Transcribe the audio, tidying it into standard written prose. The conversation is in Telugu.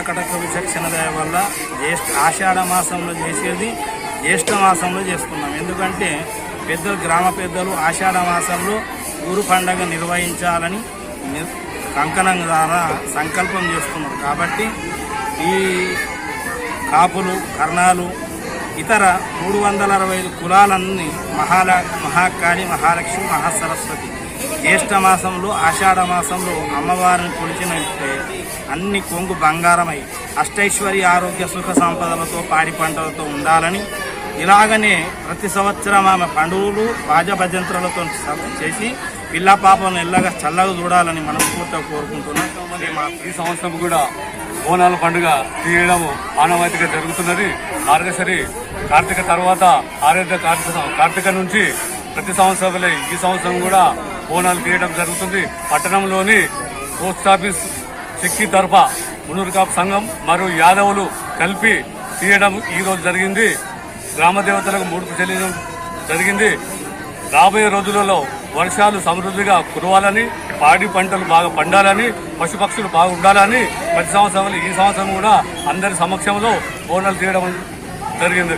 కటక విచక్షణ దయ వల్ల ఆషాఢ మాసంలో చేసేది జ్యేష్ఠ మాసంలో చేసుకున్నాం. ఎందుకంటే పెద్దలు గ్రామ పెద్దలు ఆషాఢ మాసంలో ఊరు పండగ నిర్వహించాలని కంకణం ద్వారా సంకల్పం చేసుకున్నారు. కాబట్టి ఈ కాపులు, కర్ణాలు, ఇతర 365 కులాలన్నీ మహాకాళి, మహాలక్ష్మి, మహాసరస్వతి జ్యేష్ఠ మాసంలో, ఆషాఢ మాసంలో అమ్మవారిని కొలిచినట్టే అన్ని కొంగు బంగారమై అష్టైశ్వర్య, ఆరోగ్య, సుఖ సంపదలతో, పాడి పంటలతో ఉండాలని, ఇలాగనే ప్రతి సంవత్సరం ఆమె పండుగలు బాజభజంత్రులతో చేసి పిల్ల పాపను ఎల్లగా చల్లగా చూడాలని మనస్ఫూర్తిగా కోరుకుంటున్నాం. ఈ సంవత్సరం కూడా బోనాల పండుగ తీయడం ఆనవాయితీగా జరుగుతున్నది. మార్గశిరి కార్తీక తర్వాత ఆరాధ్య కార్తీక నుంచి ప్రతి సంవత్సరం ఈ సంవత్సరం కూడా బోనాలు తీయడం జరుగుతుంది. పట్టణంలోని పోస్టాఫీస్ చెక్కి తరఫా మున్నూరు కాపు సంఘం మరియు యాదవులు కలిపి తీయడం ఈరోజు జరిగింది. గ్రామ దేవతలకు ముడుపు చెల్లించడం జరిగింది. రాబోయే రోజులలో వర్షాలు సమృద్ధిగా కురవాలని, పాడి పంటలు బాగా పండాలని, పశుపక్షులు బాగా ఉండాలని ప్రతి సంవత్సరం ఈ సంవత్సరం కూడా అందరి సమక్షంలో బోనాలు తీయడం జరిగింది.